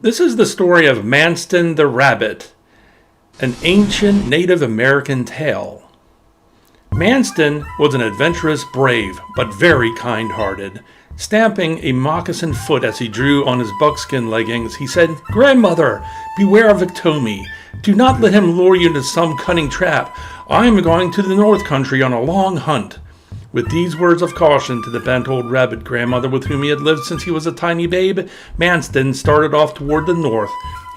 This is the story of Manstin the Rabbit, an ancient Native American tale. Manstin was an adventurous brave, but very kind-hearted. Stamping a moccasin foot as he drew on his buckskin leggings, he said, "Grandmother, beware of Iktomi. Do not let him lure you into some cunning trap. I am going to the North Country on a long hunt." With these words of caution to the bent old rabbit grandmother with whom he had lived since he was a tiny babe, Manstin started off toward the north.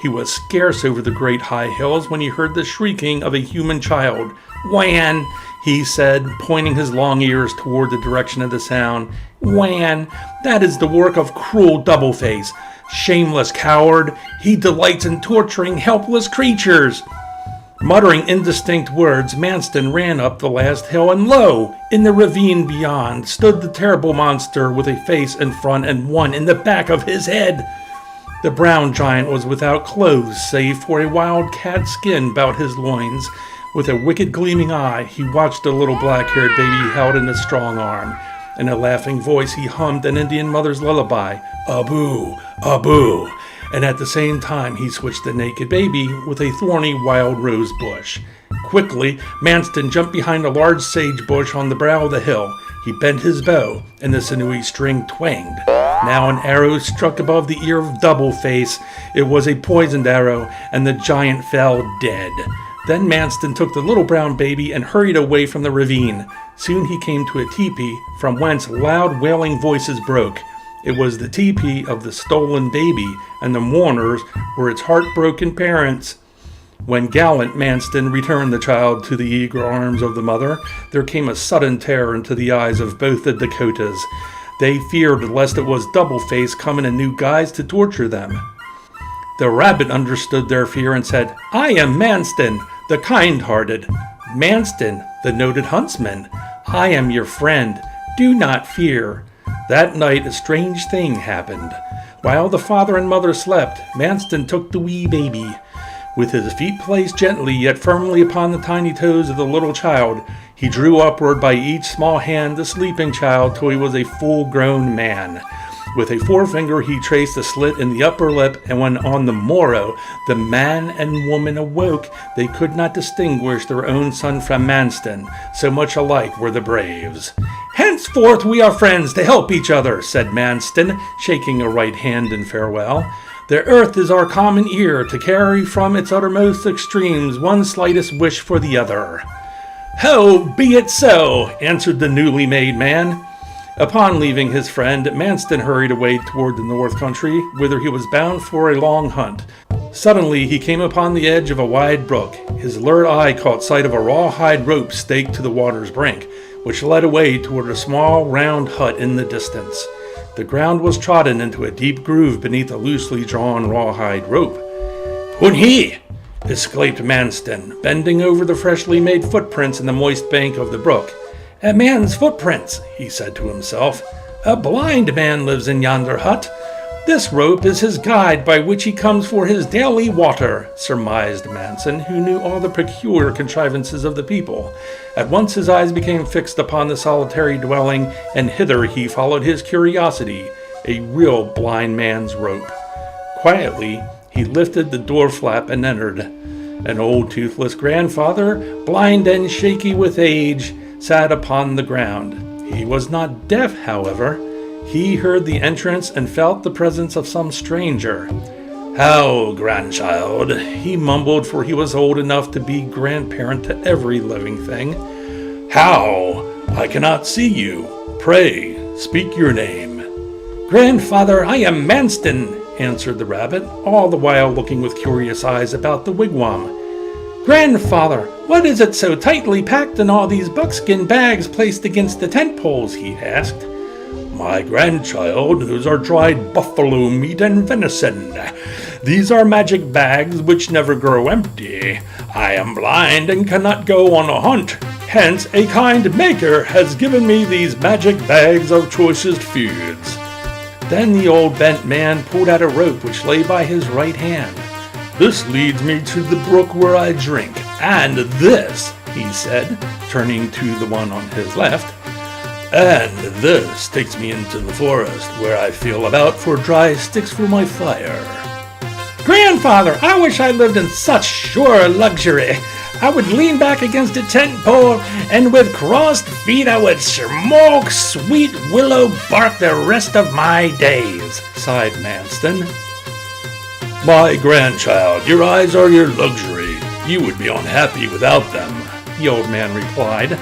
He was scarce over the great high hills when he heard the shrieking of a human child. "Wan," he said, pointing his long ears toward the direction of the sound. "Wan, that is the work of cruel Doubleface. Shameless coward, he delights in torturing helpless creatures." Muttering indistinct words, Manstin ran up the last hill, and lo! In the ravine beyond stood the terrible monster with a face in front and one in the back of his head. The brown giant was without clothes, save for a wild cat skin about his loins. With a wicked gleaming eye, he watched the little black-haired baby he held in his strong arm. In a laughing voice, he hummed an Indian mother's lullaby, "Abu, Abu," and at the same time he switched the naked baby with a thorny wild rose bush. Quickly, Manstin jumped behind a large sage bush on the brow of the hill. He bent his bow, and the sinewy string twanged. Now an arrow struck above the ear of Doubleface. It was a poisoned arrow, and the giant fell dead. Then Manstin took the little brown baby and hurried away from the ravine. Soon he came to a teepee, from whence loud wailing voices broke. It was the teepee of the stolen baby, and the mourners were its heartbroken parents. When gallant Manstin returned the child to the eager arms of the mother, there came a sudden terror into the eyes of both the Dakotas. They feared lest it was Doubleface come in a new guise to torture them. The rabbit understood their fear and said, "I am Manstin, the kind-hearted. Manstin, the noted huntsman. I am your friend. Do not fear." That night a strange thing happened. While the father and mother slept, Manstin took the wee baby. With his feet placed gently yet firmly upon the tiny toes of the little child, he drew upward by each small hand the sleeping child till he was a full-grown man. With a forefinger he traced a slit in the upper lip, and when on the morrow the man and woman awoke, they could not distinguish their own son from Manstin, so much alike were the braves. "Henceforth we are friends to help each other," said Manstin, shaking a right hand in farewell. "The earth is our common ear, to carry from its uttermost extremes one slightest wish for the other." "Ho, be it so," answered the newly made man. Upon leaving his friend, Manstin hurried away toward the north country, whither he was bound for a long hunt. Suddenly he came upon the edge of a wide brook. His alert eye caught sight of a rawhide rope staked to the water's brink, which led away toward a small round hut in the distance. The ground was trodden into a deep groove beneath a loosely drawn rawhide rope. "Punhi!" exclaimed Manstin, bending over the freshly made footprints in the moist bank of the brook. "A man's footprints," he said to himself. "A blind man lives in yonder hut. This rope is his guide by which he comes for his daily water," surmised Manstin, who knew all the peculiar contrivances of the people. At once his eyes became fixed upon the solitary dwelling, and hither he followed his curiosity, a real blind man's rope. Quietly he lifted the door flap and entered. An old toothless grandfather, blind and shaky with age, sat upon the ground. He was not deaf, however. He heard the entrance and felt the presence of some stranger. "How, grandchild," he mumbled, for he was old enough to be grandparent to every living thing. "How? I cannot see you. Pray, speak your name." "Grandfather, I am Manstin," answered the rabbit, all the while looking with curious eyes about the wigwam. "Grandfather, what is it so tightly packed in all these buckskin bags placed against the tent poles?" he asked. "My grandchild, those are dried buffalo meat and venison. These are magic bags which never grow empty. I am blind and cannot go on a hunt. Hence a kind maker has given me these magic bags of choicest foods." Then the old bent man pulled out a rope which lay by his right hand. "This leads me to the brook where I drink, and this," he said, turning to the one on his left, "and this takes me into the forest, where I feel about for dry sticks for my fire." Grandfather, I wish I lived in such sure luxury. I would lean back against a tent pole, and with crossed feet I would smoke sweet willow bark the rest of my days, sighed Manstin. My grandchild, your eyes are your luxury. You would be unhappy without them, the old man replied.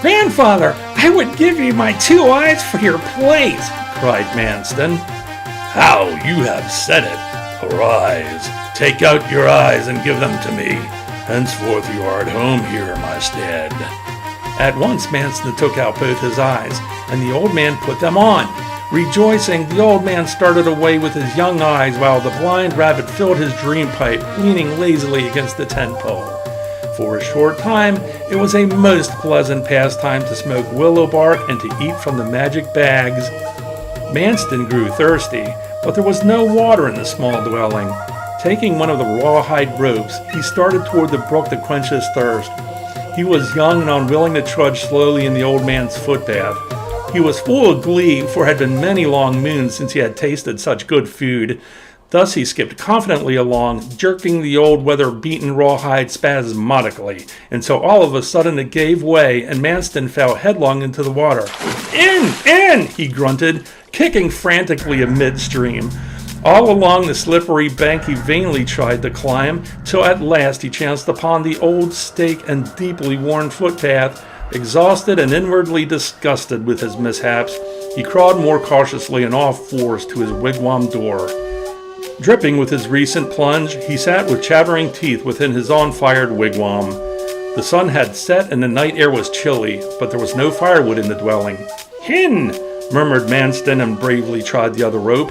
Grandfather, I would give you my 2 eyes for your plate, cried Manstin. How you have said it. Arise, take out your eyes and give them to me. Henceforth you are at home here in my stead. At once Manstin took out both his eyes, and the old man put them on. Rejoicing, the old man started away with his young eyes while the blind rabbit filled his dream pipe, leaning lazily against the tent pole. For a short time, it was a most pleasant pastime to smoke willow bark and to eat from the magic bags. Manstin grew thirsty, but there was no water in the small dwelling. Taking one of the rawhide ropes, he started toward the brook to quench his thirst. He was young and unwilling to trudge slowly in the old man's footpath. He was full of glee, for it had been many long moons since he had tasted such good food. Thus he skipped confidently along, jerking the old weather-beaten rawhide spasmodically, until all of a sudden it gave way, and Manstin fell headlong into the water. In! He grunted, kicking frantically midstream. All along the slippery bank he vainly tried to climb, till at last he chanced upon the old stake and deeply worn footpath. Exhausted and inwardly disgusted with his mishaps, he crawled more cautiously on all fours to his wigwam door. Dripping with his recent plunge, he sat with chattering teeth within his on-fired wigwam. The sun had set and the night air was chilly, but there was no firewood in the dwelling. Hin! Murmured Manstin and bravely tried the other rope.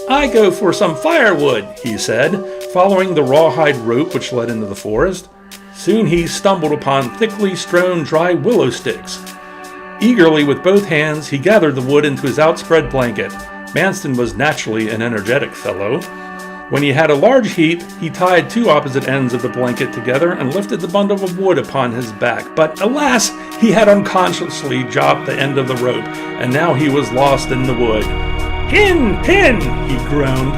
I go for some firewood, he said, following the rawhide rope which led into the forest. Soon he stumbled upon thickly strewn dry willow sticks. Eagerly with both hands, he gathered the wood into his outspread blanket. Manstin was naturally an energetic fellow. When he had a large heap, he tied 2 opposite ends of the blanket together and lifted the bundle of wood upon his back. But alas, he had unconsciously dropped the end of the rope, and now he was lost in the wood. Hin! He groaned.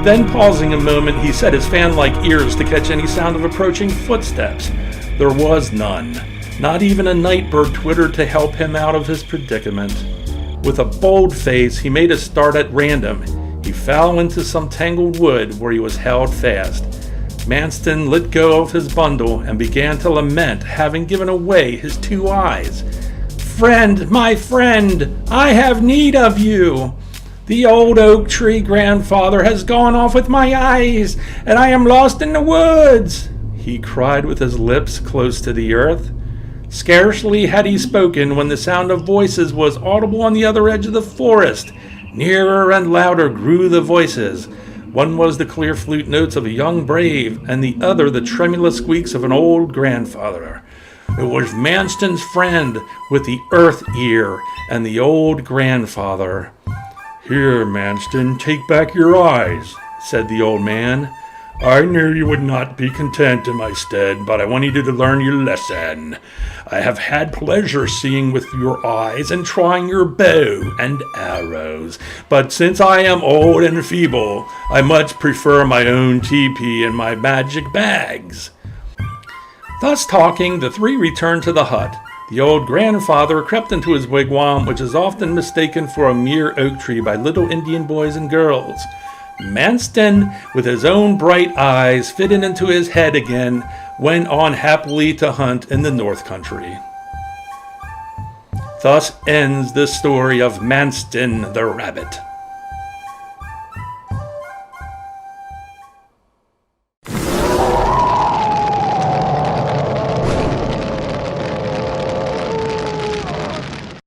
Then, pausing a moment, he set his fan-like ears to catch any sound of approaching footsteps. There was none. Not even a night bird twittered to help him out of his predicament. With a bold face, he made a start at random. He fell into some tangled wood where he was held fast. Manstin let go of his bundle and began to lament, having given away his 2 eyes. Friend, my friend, I have need of you. The old oak tree grandfather has gone off with my eyes, and I am lost in the woods, he cried with his lips close to the earth. Scarcely had he spoken when the sound of voices was audible on the other edge of the forest. Nearer and louder grew the voices. One was the clear flute notes of a young brave, and the other the tremulous squeaks of an old grandfather. It was Manstin's friend with the earth ear and the old grandfather. Here, Manstin, take back your eyes, said the old man. I knew you would not be content in my stead, but I wanted you to learn your lesson. I have had pleasure seeing with your eyes and trying your bow and arrows, but since I am old and feeble, I much prefer my own teepee and my magic bags. Thus talking, the 3 returned to the hut. The old grandfather crept into his wigwam, which is often mistaken for a mere oak tree by little Indian boys and girls. Manstin, with his own bright eyes fitted into his head again, went on happily to hunt in the North Country. Thus ends the story of Manstin the Rabbit.